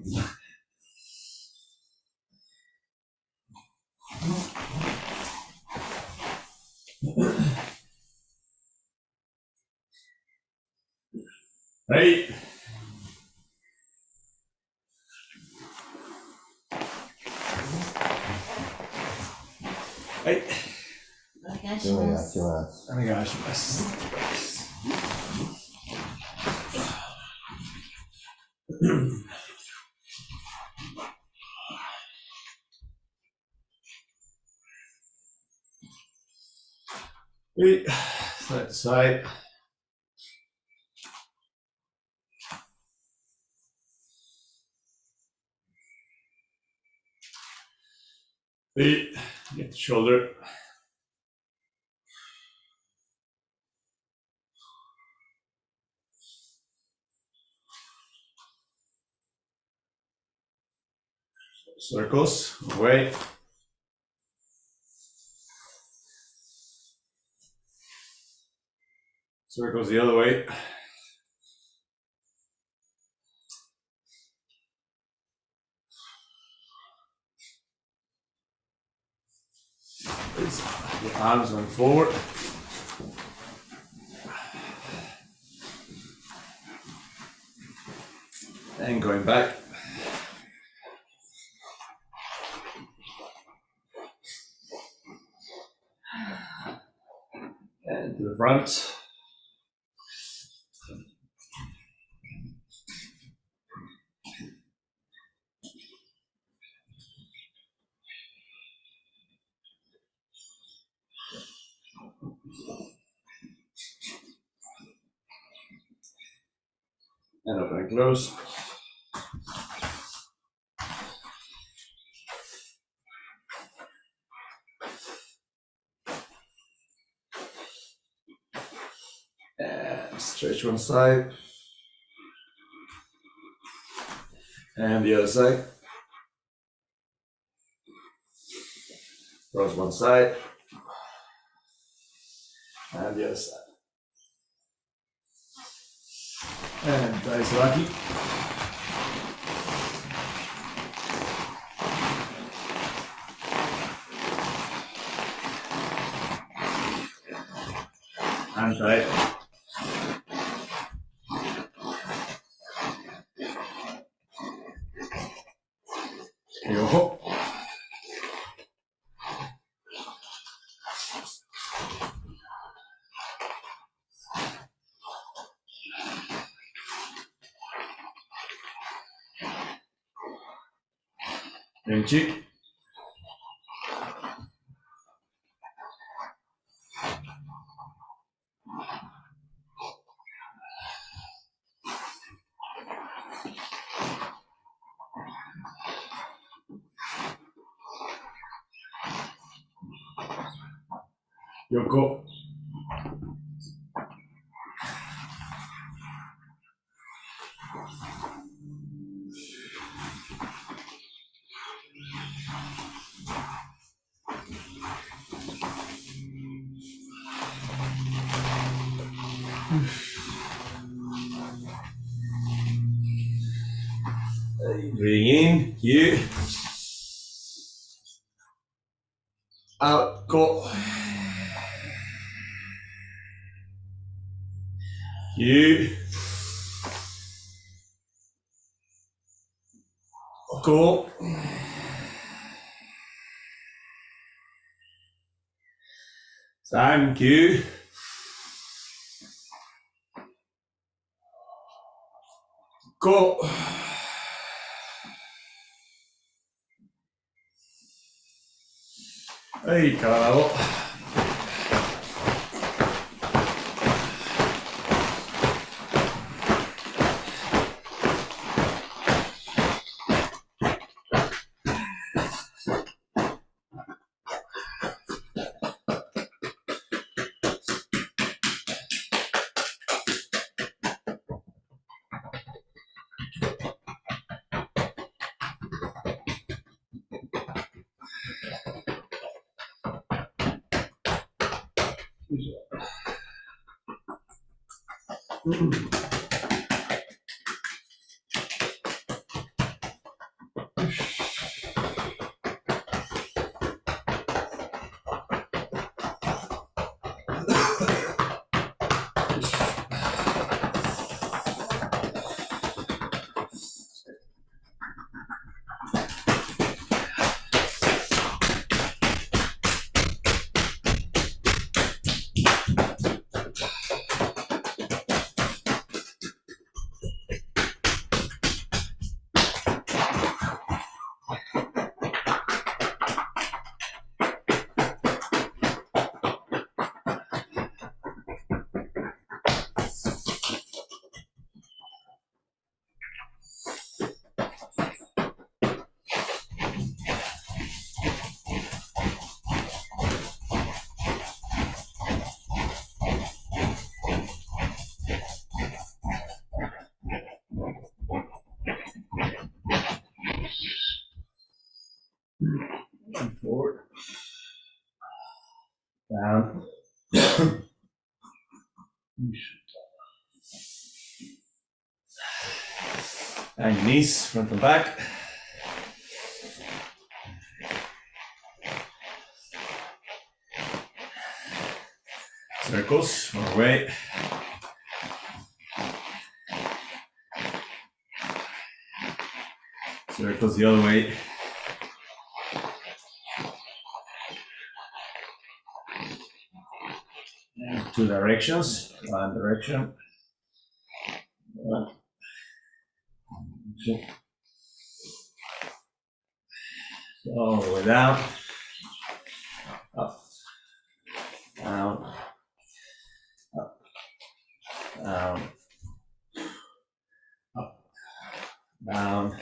はい。はい。お願いします。お願いします。はい。side to side. Hey, get the shoulder. Circles, away. Circles the other way. The arms going forward. And going back. And to the front. And open and close. And stretch one side. And the other side. Cross one side. And the other side. And Daisaraki. And tight. Yo. Benchi. Yoko. Breathing in, you. Out, go. You. Go. Thank you. Go. Hey, 体を。And your knees, front and back. Circles, more weight. Circles the other way. And 2 directions, 1 direction. 1. All the way down. Up. Down. Up. Down. Up. Down.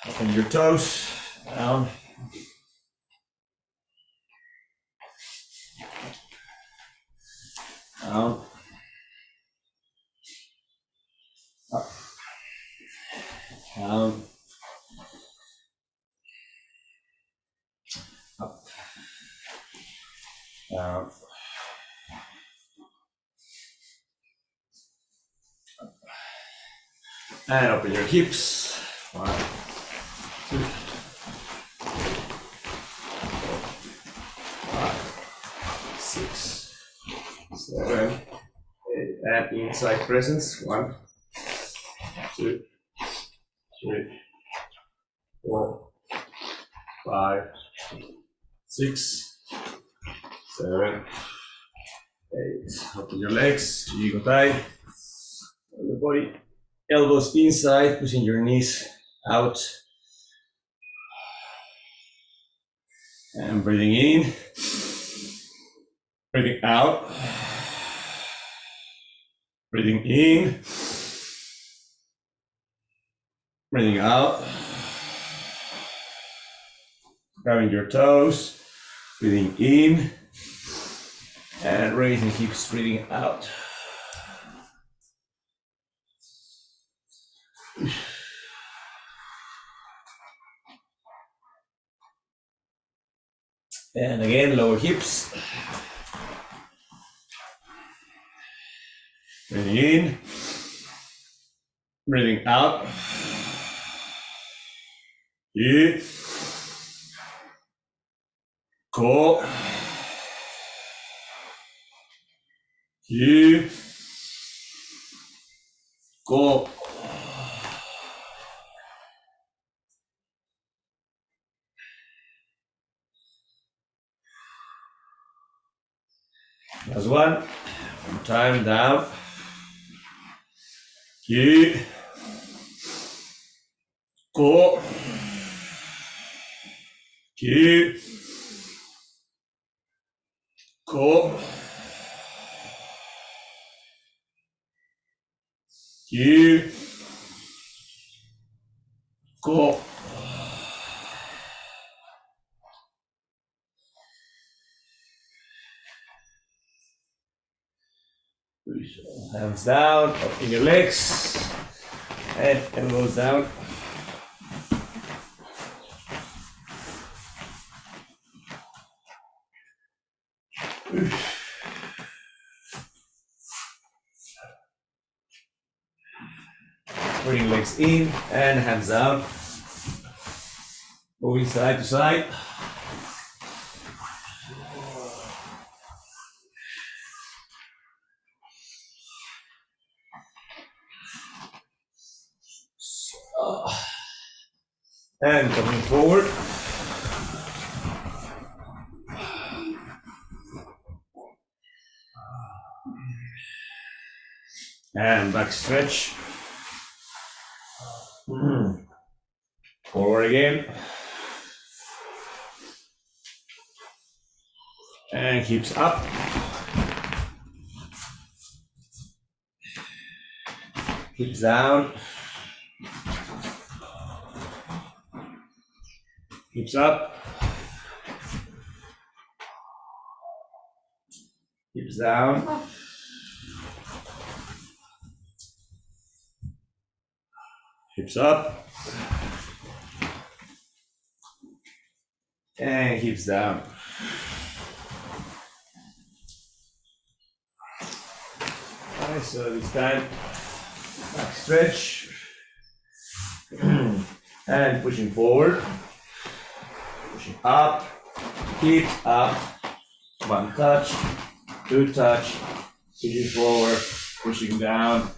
Open your toes. Down. Down. Up. Down. Up. Down. Up. And open your hips. 1, 2, 5, 6, 7, 8. And inside presence. 1, 2, 3, 4, 5, 6, 7, 8. Open your legs, Jigo Tai. The body, elbows inside, pushing your knees out. And breathing in, breathing out, breathing in, breathing out. Grabbing your toes, breathing in, and raising hips, breathing out. And again, lower hips. Breathing in, breathing out. In, go. In, go. Last one. One time down. In, go. In, go. In, go. Hands down, open your legs, and elbows down. Bring legs in and hands down. Moving side to side. And coming forward. And back stretch. Forward again. And hips up. Hips down. Hips up. Hips down. Hips up. And hips down. Okay, so this time, back stretch. And pushing forward, pushing up, keep up, one touch, two touch, pushing forward, pushing down,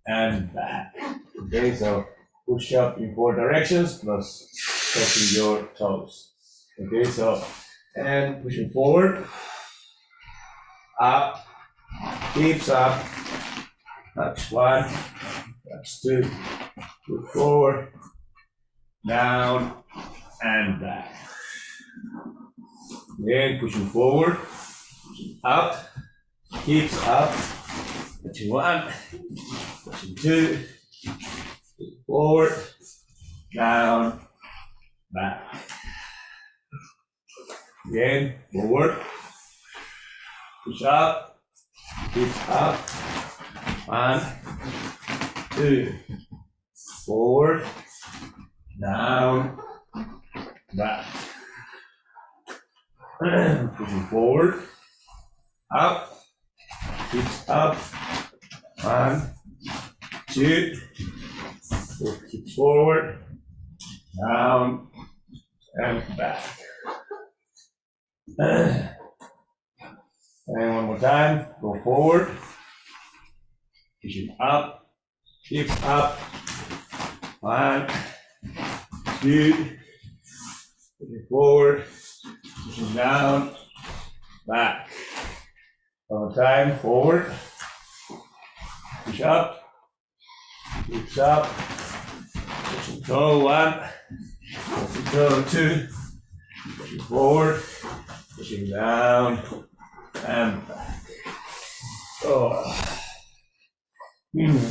and back. Okay, so push up in 4 directions plus touching your toes. Okay, so, and pushing forward, up, keeps up, touch 1, touch 2, push forward, down, and back. Again, pushing forward, pushing up, keeps up, touching 1, touching 2, forward, down, back. Again, forward, push up, keeps up, 1, 2, forward, down, back. Pushing forward, up, keeps up, 1, 2, keep forward, down, and back. And one more time, go forward, pushing up, keeps up, 1, 2, pushing forward, pushing down, back. One more time, forward, push up, keeps up, pushing toe 1, pushing toe 2, pushing forward, pushing down, and back. Oh.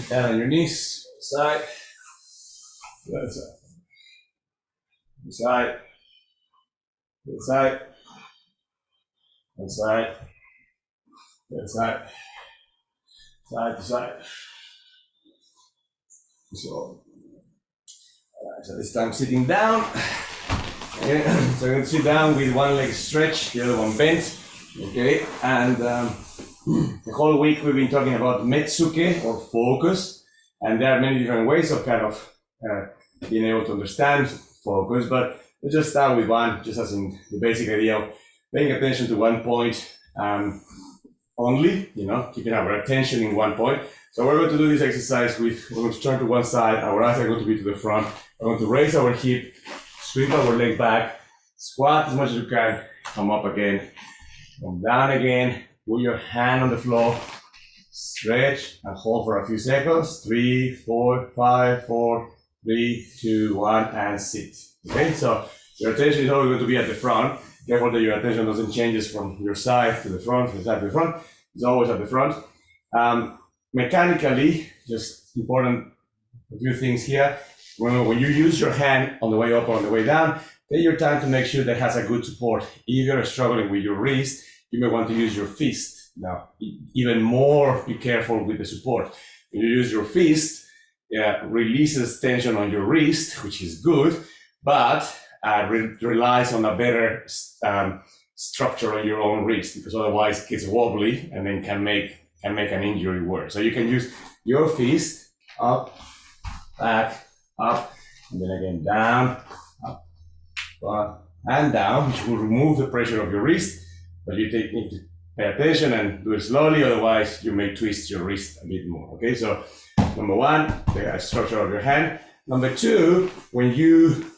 Down on your knees, side, left side, side, left side, left side, left side, side to side. So this time sitting down. Okay. So I'm going to sit down with one leg stretched, the other one bent. Okay, and the whole week we've been talking about METSUKE or focus, and there are many different ways of kind of being able to understand focus, but let's just start with one, just as in the basic idea of paying attention to one point only, keeping our attention in one point. So we're going to do this exercise we're going to turn to one side, our eyes are going to be to the front, we're going to raise our hip, sweep our leg back, squat as much as you can, come up again, come down again, put your hand on the floor, stretch and hold for a few seconds, 3, 4, 5, 4, 3, 2, 1, and sit. Okay, so your attention is always going to be at the front. Careful that your attention doesn't change from your side to the front, from the side to the front. It's always at the front. Mechanically, just important a few things here. Remember, when you use your hand on the way up or on the way down, take your time to make sure that it has a good support. If you're struggling with your wrist, you may want to use your fist. Now, even more, be careful with the support. When you use your fist, releases tension on your wrist, which is good, but relies on a better structure on your own wrist, because otherwise it gets wobbly and then can make an injury worse. So you can use your fist up, back, up, and then again down, up, and down, which will remove the pressure of your wrist, but you need to pay attention and do it slowly, otherwise you may twist your wrist a bit more. Okay, so number one, the structure of your hand. Number two, when you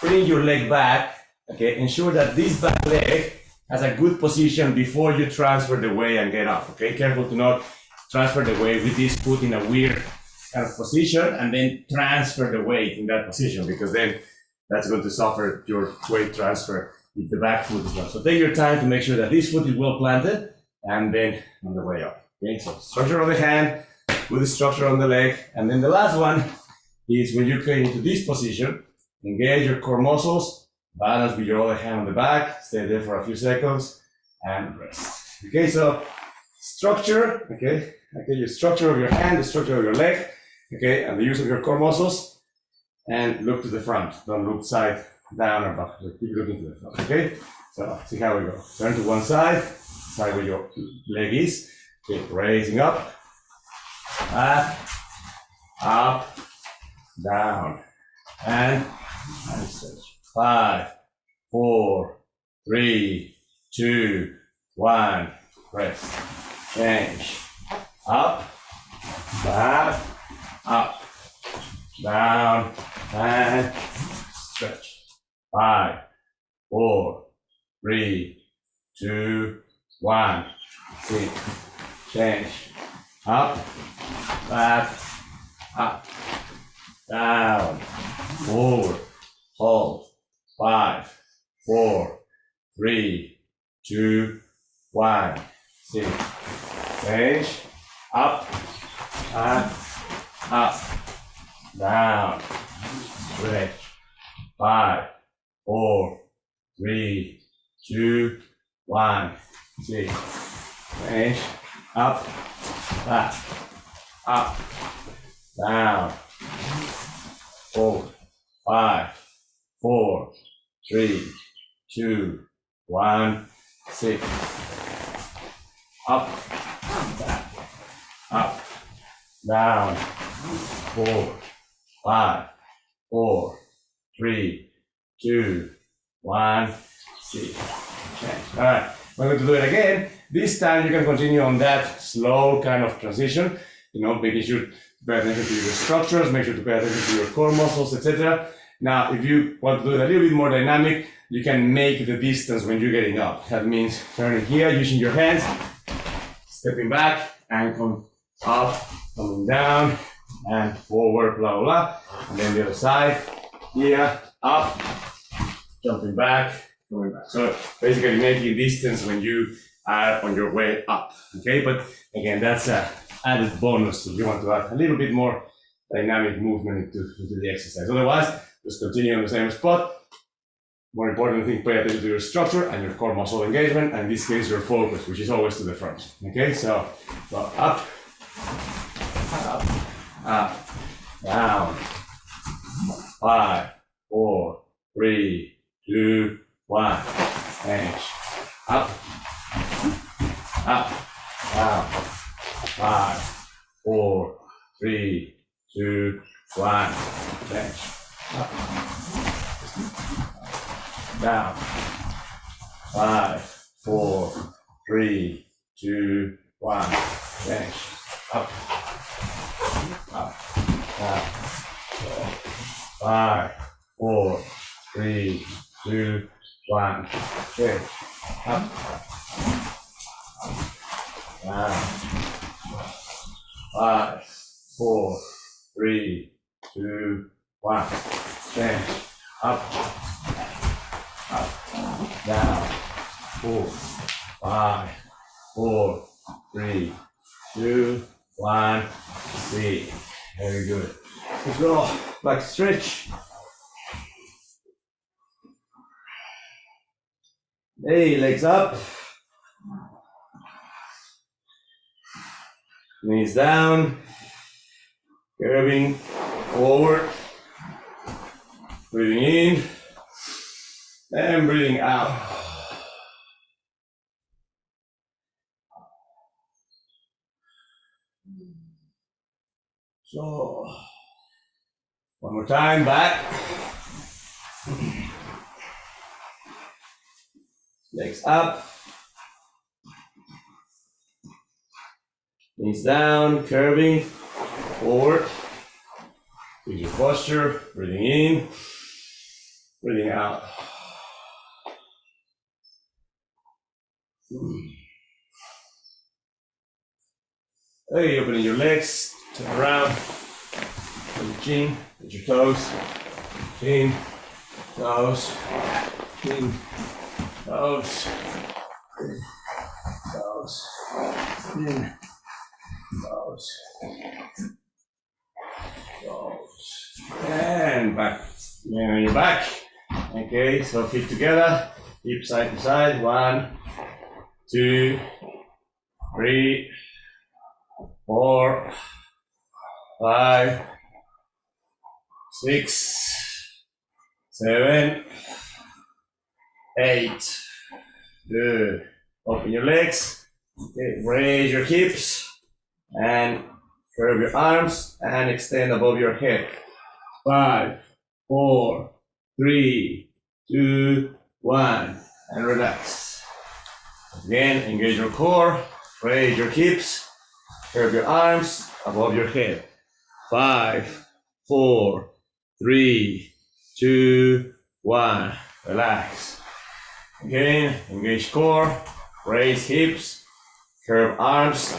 bring your leg back, okay, ensure that this back leg has a good position before you transfer the weight and get up. Okay, careful to not transfer the weight with this foot in a weird kind of position and then transfer the weight in that position, because then that's going to suffer your weight transfer if the back foot is not. So take your time to make sure that this foot is well planted and then on the way up. Okay, so structure of the hand with the structure on the leg. And then the last one is when you get into this position, engage your core muscles, balance with your other hand on the back, stay there for a few seconds and rest. Okay, so structure, okay, your structure of your hand, the structure of your leg, okay, and the use of your core muscles, and look to the front. Don't look side down or back. Keep looking to the front. Okay. So see how we go. Turn to one side, side where your leg is. Okay, raising up, back, up, down, and stretch. 5, 4, 3, 2, 1. Rest. Change. Up, back, up, down, and stretch. 5, 4, 3, 2, 1. Sit. Change. Up, back, up, down, forward, hold. 5, 4, 3, 2, 1. Sit. Change. Up, back, up, down, stretch. 5, 4, 3, 2, 1. Sit. Change. Up, back, up, down, forward. 5, 4, 3, 2, 1. Sit. Up, back, up, down, forward. 5, 4, 3, 2, 1. Sit. Change. All right. We're going to do it again. This time you can continue on that slow kind of transition, making sure to pay attention to your structures, make sure to pay attention to your core muscles, etc. Now, if you want to do it a little bit more dynamic, you can make the distance when you're getting up. That means turning here, using your hands, stepping back, and come up, coming down, and forward, blah, blah, blah. And then the other side, here, up, jumping back, going back. So basically making distance when you are on your way up, okay? But again, that's an added bonus if you want to add a little bit more dynamic movement into the exercise. Otherwise, just continue on the same spot. More important thing, pay attention to your structure and your core muscle engagement, and in this case, your focus, which is always to the front, okay? So up, up, up, down, 5, 4, 3, 2, 1, change, up, up, down, 5, 4, 3, 2, 1, change, up, down, 5, 4, 3, 2, 1, change, up, up, down, 5, 4, 3, 2, 1, change, up, down, 5, 4, 3, 2, 1, change, up, down, 4, 5, 4, 3, 2, 1, see. Very good. Let's go. Back stretch. Hey, legs up. Knees down. Curving forward. Breathing in. And breathing out. So, one more time, back. Legs up. Knees down, curving forward. With your posture, breathing in, breathing out. Hey, opening your legs, turn around, put your chin, put your toes, chin, toes, chin, toes, toes, chin, toes, toes, and back. And on your back. Okay, so feet together, hip side to side. 1, 2, 3, 4, 5, 6, 7, 8. Good. Open your legs. Okay, raise your hips and Curve your arms and extend above your head. 5, 4, 3, 2, 1, and relax. Again, engage your core, raise your hips, curve your arms above your head. 5, 4, 3, 2, 1, relax. Again, engage core, raise hips, curve arms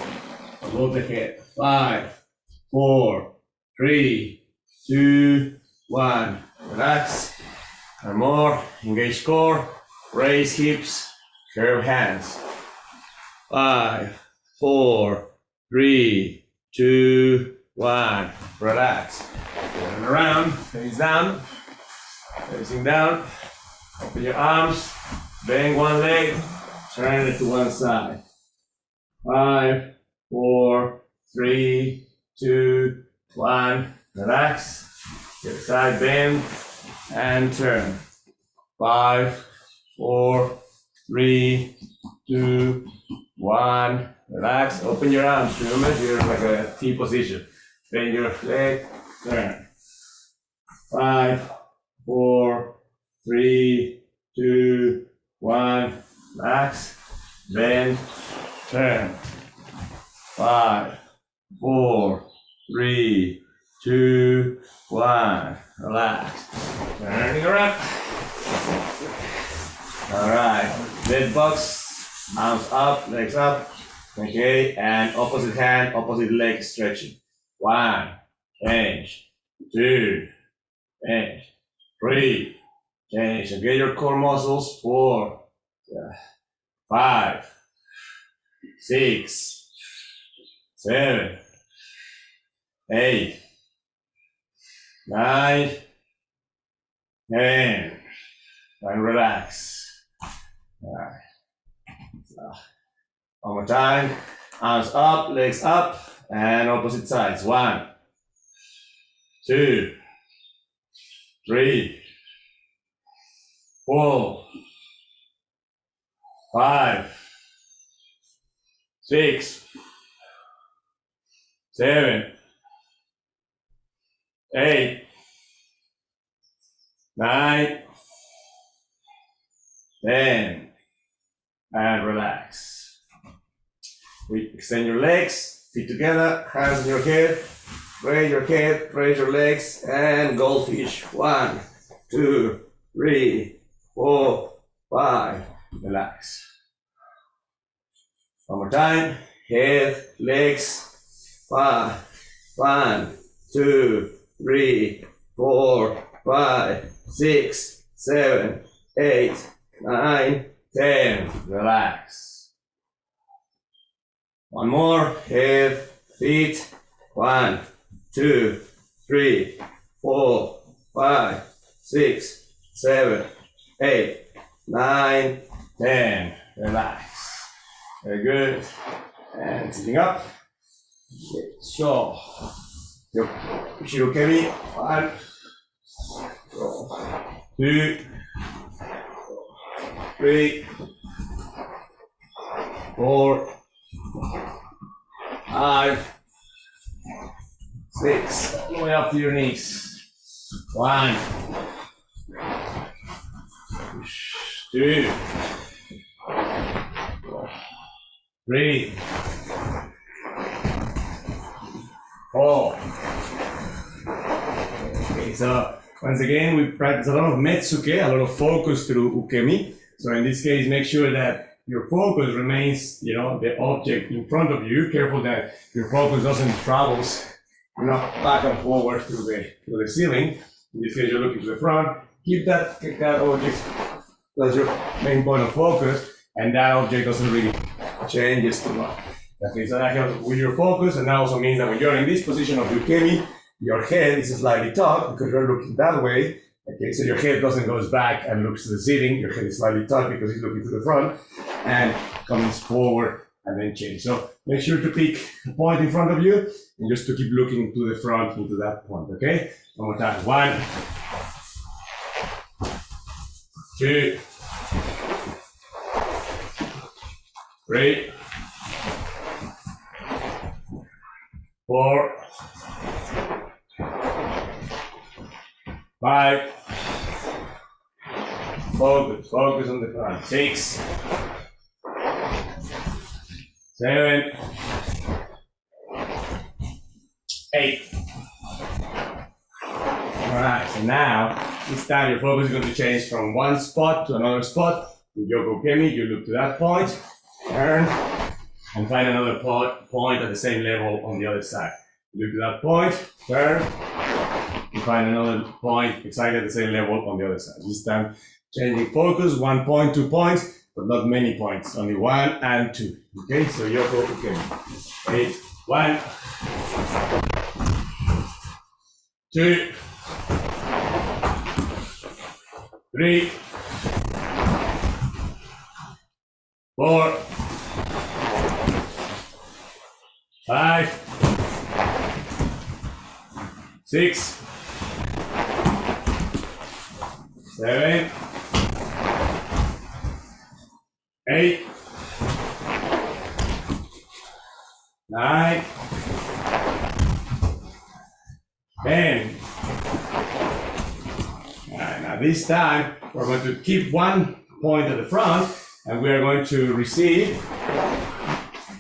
above the head. 5, 4, 3, 2, 1, relax. And more, engage core, raise hips, curve hands. 5, 4, 3, 2, 1, relax. Turn around, face down, facing down. Open your arms, bend one leg, turn it to one side. 5, 4, 3, 2, 1, relax. Get side bend and turn. 5, 4, 3, 2, 1, relax. Open your arms. Remember, you're like a T position. Bend your leg, turn. 5, 4, 3, 2, 1, relax. Bend, turn. 5, 4, 3, 2, 1, relax. Turning around. All right, dead box, arms up, legs up. Okay, and opposite hand, opposite leg stretching. 1, change. 2, change. 3, change. And get your core muscles. 4, 5, 6, 7, 8, 9, 10, and relax. All right. One more time. Arms up, legs up, and opposite sides. 1, 2, 3, 4, 5, 6, 7, 8, 9, 10, and relax. Extend your legs, feet together, hands on your head, raise your legs, and goldfish. 1, 2, 3, 4, 5, relax. One more time, head, legs, 1, 2, 3, 4, 5, 6, 7, 8, 9, 10, relax. One more, head, feet, 1, 2, 3, 4, 5, 6, 7, 8, 9, 10, relax. Very good. And sitting up. So, Shirokemi, 1, 2, 3, 4, 5, 6, all the way up to your knees. 1, 2, 3, 4. Okay, so once again, we practice a lot of METSUKE, a lot of focus through ukemi. So in this case, make sure that your focus remains, the object in front of you. Careful that your focus doesn't travel, back and forward through the ceiling. In this case, you're looking to the front. Keep that object as your main point of focus, and that object doesn't really change too much. Okay, so that helps with your focus, and that also means that when you're in this position of ukemi, your head is slightly tucked because you're looking that way. Okay, so your head doesn't go back and looks to the ceiling. Your head is slightly tucked because it's looking to the front and comes forward and then change. So make sure to pick a point in front of you and just to keep looking to the front into that point. Okay, one more time. 1, 2, 3, 4, 5, focus on the front, 6, 7, 8. Alright, so now, this time your focus is going to change from one spot to another spot. In Yoko Kemi, you look to that point, turn, and find another point at the same level on the other side. You look to that point, turn, and find another point exactly at the same level on the other side. This time, changing focus, 1 point, 2 points, but not many points, only 1 and 2. Okay, so Yoko Kemi. 8, 1, 2, 3, 4, 5, 6, 7, 8, 9, 10. Alright, now this time we're going to keep 1 point at the front and we are going to receive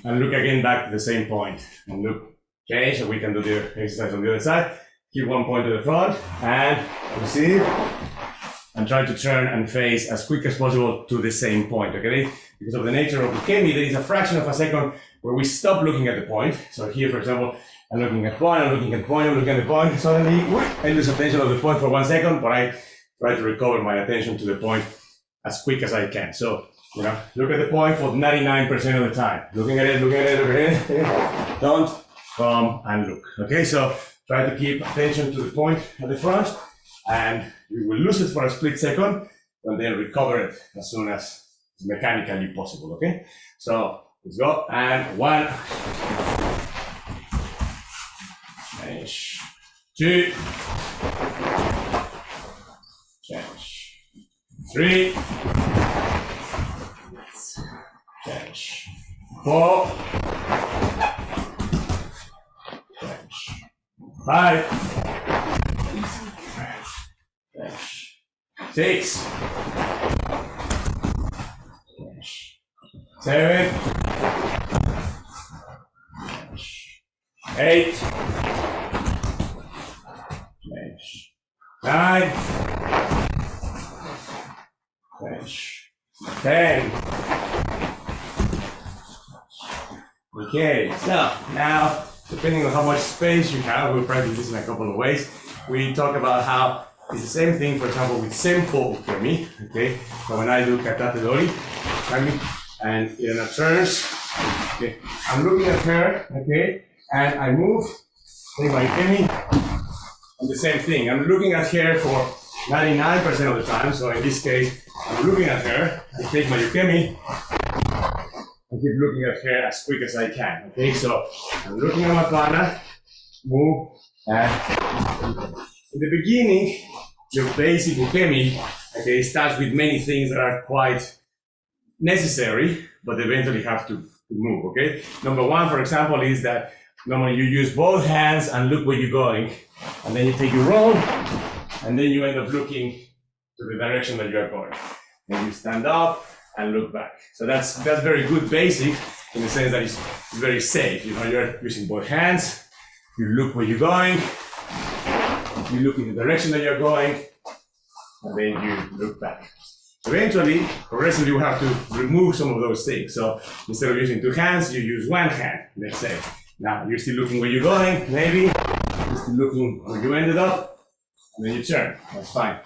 and look again back to the same point and look, okay, so we can do the exercise on the other side. Keep 1 point to the front and receive and try to turn and face as quick as possible to the same point, okay? Because of the nature of Ukemi, there is a fraction of a second where we stop looking at the point. So here, for example, I'm looking at point, I'm looking at point, I'm looking at the point. Suddenly, I lose attention of the point for 1 second, but I try to recover my attention to the point as quick as I can. So, you know, look at the point for 99% of the time. Looking at it, looking at it, looking at it. Don't come and look. Okay, so try to keep attention to the point at the front, and you will lose it for a split second, and then recover it as soon as it's mechanically possible. Okay, so let's go. And 1, change, 2, change, 3, change, 4, change, 5, change, 6, change, 7, change, 8, change, 9, change, 10. Okay, so now, depending on how much space you have, we'll practice this in a couple of ways. We talk about how it's the same thing, for example, with Senpo Ukemi, okay? So when I look at Tatedori, and Irena turns, okay, I'm looking at her, okay, and I move, take my Ukemi, and the same thing. I'm looking at her for 99% of the time, so in this case, I'm looking at her, I take my Ukemi, I keep looking at her as quick as I can, okay? So I'm looking at my partner, move, and in the beginning, your basic Ukemi, okay, starts with many things that are quite necessary, but eventually have to move, okay? Number 1, for example, is that normally you use both hands and look where you're going, and then you take your roll, and then you end up looking to the direction that you are going. Then you stand up and look back. So that's very good basic in the sense that it's very safe. You know, you're using both hands, you look where you're going, you look in the direction that you're going, and then you look back. Eventually, progressively, we have to remove some of those things. So instead of using 2 hands, you use 1 hand, let's say. Now, you're still looking where you're going, maybe. You're still looking where you ended up, and then you turn. That's fine.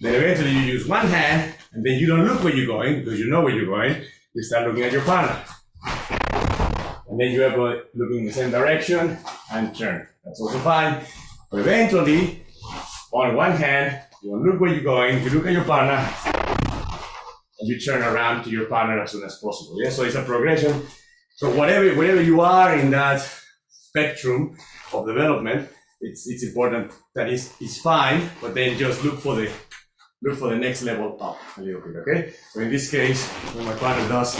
Then eventually, you use 1 hand, and then you don't look where you're going, because you know where you're going. You start looking at your partner. And then you are looking in the same direction, and turn. That's also fine. But eventually, on 1 hand, you don't look where you're going, you look at your partner, and you turn around to your partner as soon as possible. Yeah? So it's a progression. So wherever you are in that spectrum of development, it's important that it's fine, but then just look for the next level up a little bit, okay? So in this case, when my partner does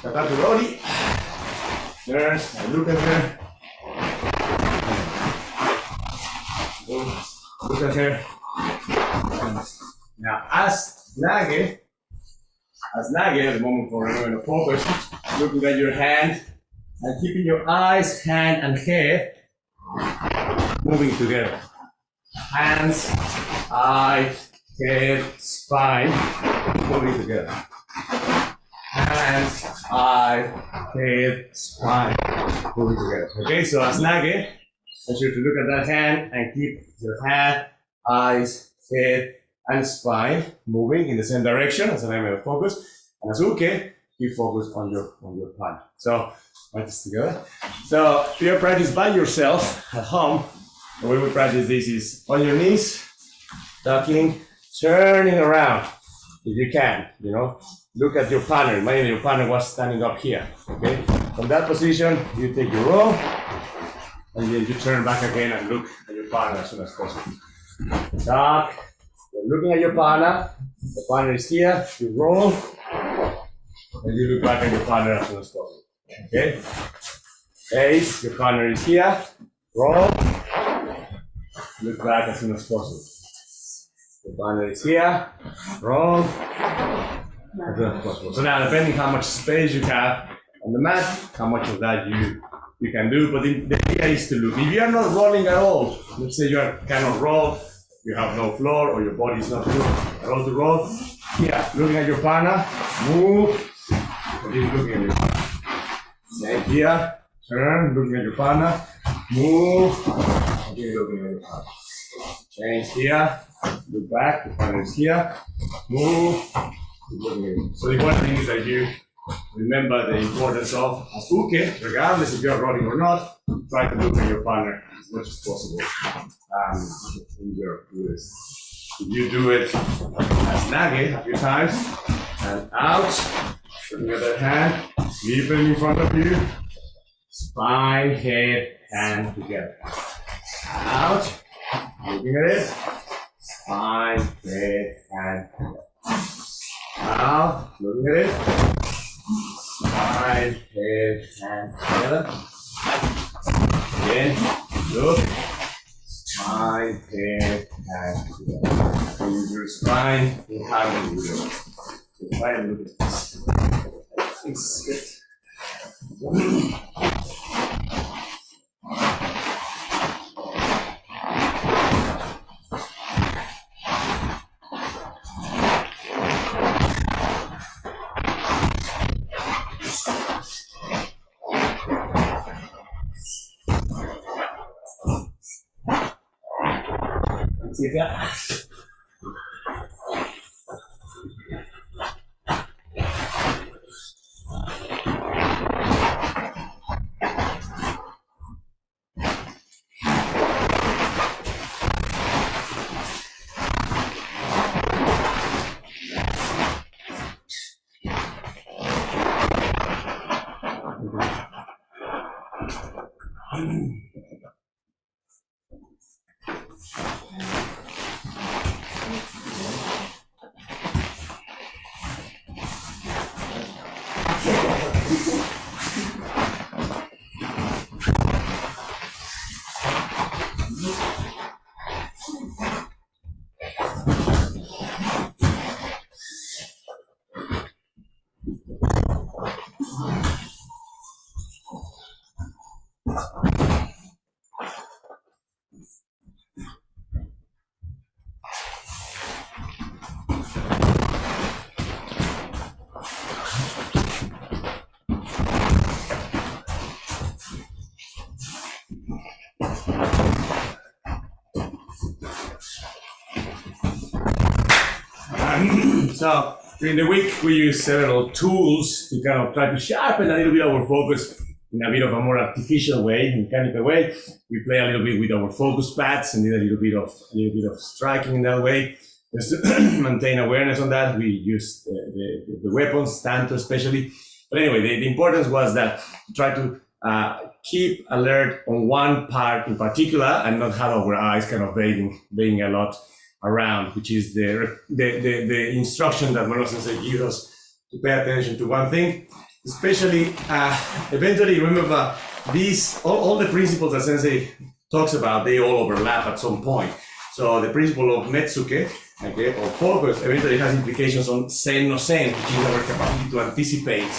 Tatedori, turns, I look at her, Look at her. Now, as Nage, at the moment for remembering to focus, looking at your hand and keeping your eyes, hand, and head moving together. Hands, eyes, head, spine, moving together. Hands, eyes, head, spine, moving together. Okay, so as Nage, make sure to look at that hand and keep your head, eyes, head, and spine moving in the same direction as an area of focus. And as Uke, keep focus on your plan. So, practice together. So, your practice by yourself at home. The way we practice this is on your knees, ducking, turning around if you can, you know. Look at your partner. Imagine your partner was standing up here, okay? From that position, you take your roll, and then you turn back again and look at your partner as soon as possible. Duck, you're looking at your partner, the partner is here, you roll, and you look back at your partner as soon as possible, okay? Ace, your partner is here, roll, look back as soon as possible. The partner is here, roll, as soon as possible. So now, depending how much space you have on the mat, how much of that you can do, but the idea is to look. If you are not rolling at all, let's say you cannot roll, you have no floor, or your body is not good at all to roll, yeah, looking at your partner, move, continue looking at your partner. Then here, turn, looking at your partner, move, continue looking at your partner. Change here, look back, the partner is here, move, keep looking at you. So the important thing is that you remember the importance of Asuke, regardless if you're rolling or not, try to look at your partner as much as possible in your this. If you do it as Nage a few times, and out, looking at that hand, keep it in front of you, spine, head, hand together. Out, looking at it, spine, head, hand together. Out, looking at it, spine, head, hand together. Again, look, spine, head, hand together. So use your spine in harmony with yours. So try and look at this. It's good. See that? So during the week, we use several tools to kind of try to sharpen a little bit our focus in a bit of a more artificial way, mechanical way. We play a little bit with our focus pads and did a little bit of striking in that way. Just to maintain awareness on that, we use the weapons, tanto especially. But anyway, the importance was that try to keep alert on one part in particular and not have our eyes kind of being a lot around, which is the instruction that Mano Sensei gives us to pay attention to one thing. Especially, eventually remember these, all the principles that Sensei talks about, they all overlap at some point. So the principle of METSUKE, okay, or focus, eventually has implications on sen no sen, which is our capacity to anticipate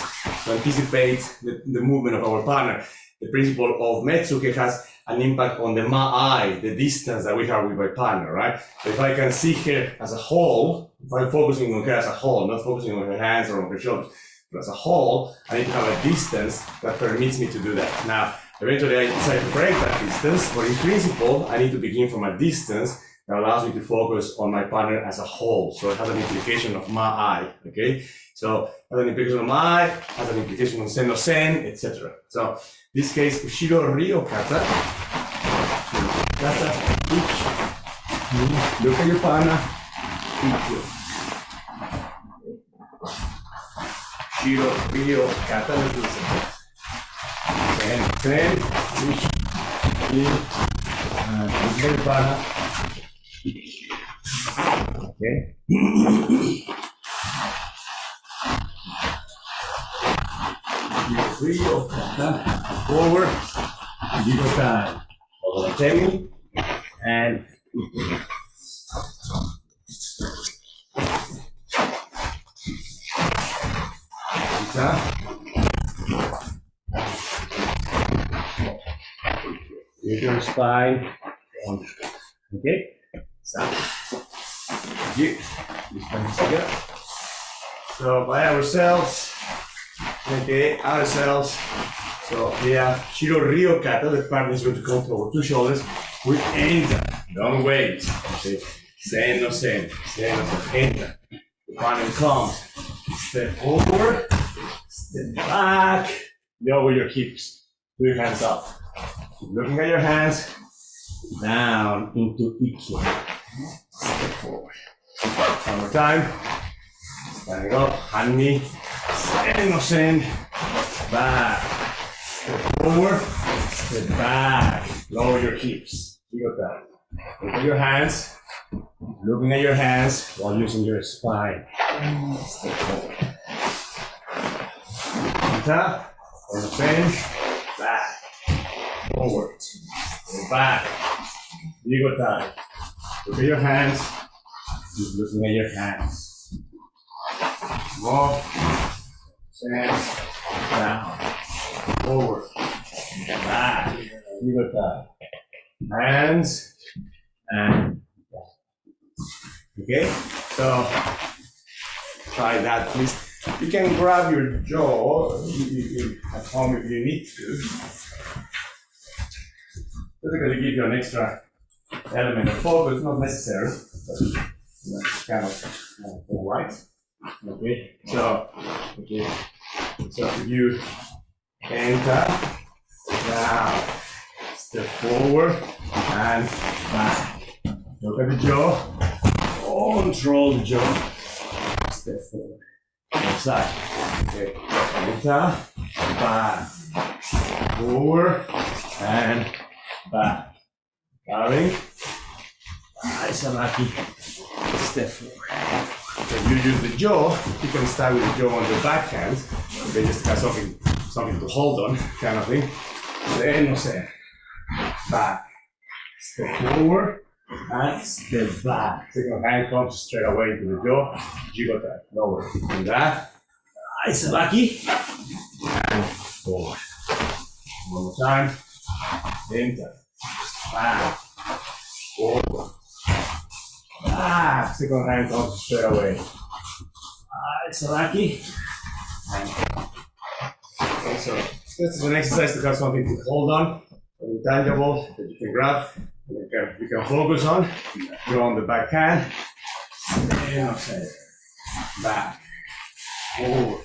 the movement of our partner. The principle of METSUKE has an impact on the ma'ai, the distance that we have with my partner, right? So if I can see her as a whole, if I'm focusing on her as a whole, not focusing on her hands or on her shoulders, but as a whole, I need to have a distance that permits me to do that. Now, eventually I decide to break that distance, but in principle, I need to begin from a distance that allows me to focus on my partner as a whole. So it has an implication of ma'ai, okay? So it has an implication on ma'ai, has an implication on sen no sen, etc. So this case, Ushiro Ryo Kata. Kata, each. Look at your partner. Ichi. Ushiro Ryo Kata. Let's do some. Sen, each. Look at your partner. Okay. Ryo Kata. Forward, you go down, over the table, and use your spine, okay? So, you spine together. So by ourselves, okay, ourselves. So here, Shiro Ryo Kata, the partner is going to come over 2 shoulders. We enter, don't wait. Okay. Sen no sen, enter. The partner comes, step forward, step back, lower your hips, 2 hands up. Looking at your hands, down into Iki. Step forward. One more time. Standing up, hand me, sen no sen, back. Step forward, step back, lower your hips. You got that. Look at your hands, looking at your hands while using your spine. Step forward. Top, on the same, back, forward, back. You got that. Look at your hands, just looking at your hands. More, same, down. Forward, back, you got that. Hands, and back. Okay, so try that, please. You can grab your jaw at home if you need to. Basically give you an extra element of focus, not necessary, but that's kind of all right. Okay, so you enter, down, step forward, and back. Look at the jaw, control the jaw, step forward, left side. Okay, enter, back, forward, and back. Carrying, Isamaki, step forward. When you use the jaw, you can start with the jaw on the back hand. They just have something to hold on, kind of thing. Then no say, back, step forward, and step back. Second hand comes straight away into the jaw. You got that. Lower. And that, Isamaki, and forward. One more time. Enter. Back. Forward. Back. Second hand comes straight away. Isamaki. And so this is an exercise to have something to hold on, intangible that you can grab, and you can focus on. Go on the back hand. Stay back. Forward.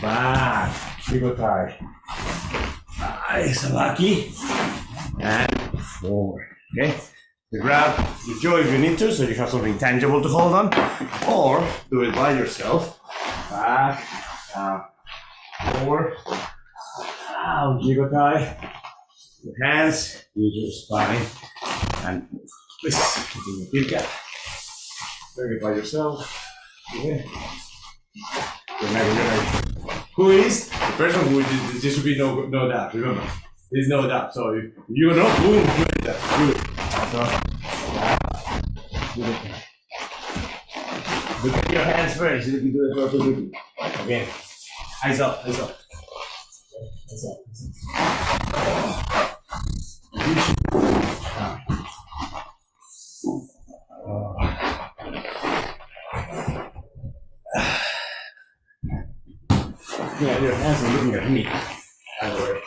Back. Single tie. Isamaki. And forward. Okay? You grab the jaw if you need to, so you have something tangible to hold on, or do it by yourself. Back, down, forward, down, jiggle tie. Your hands, use your spine, and this. Do it by yourself. Okay. Who is the person who this should be no doubt, remember. There's no doubt. So if you know, boom, good. So, look at your hands first. You can do it perfectly. Again, eyes up, eyes up. Eyes up, eyes up. Yeah, your hands are looking at me. By the way.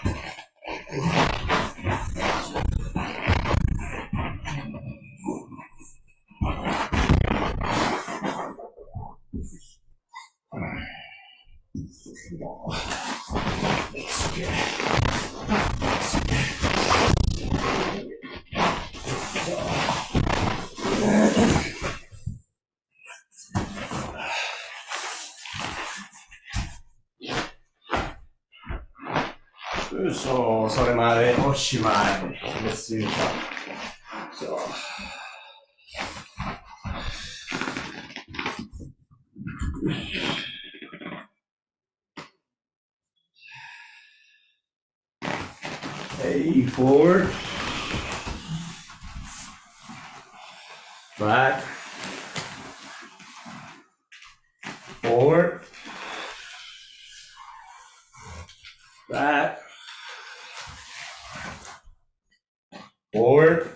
So, それまでおしまい。Let's finish up. So. Hey, forward. Back. Forward. Back. Forward.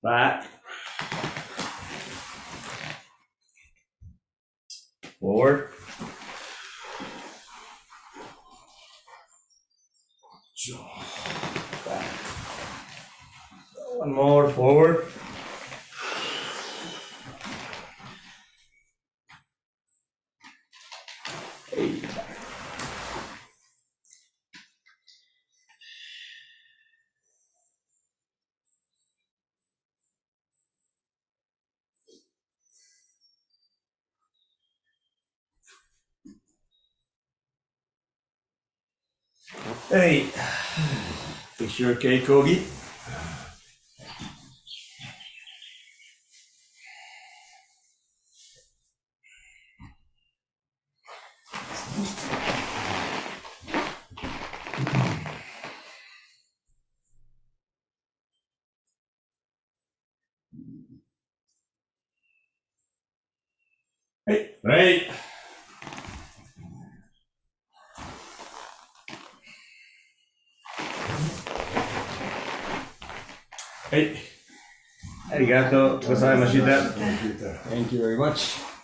Back. Forward. Back. One more forward. Hey, back. Hey, fix your Kogi. Hey, right. Hey, arigato, gozaimashita. Thank you very much.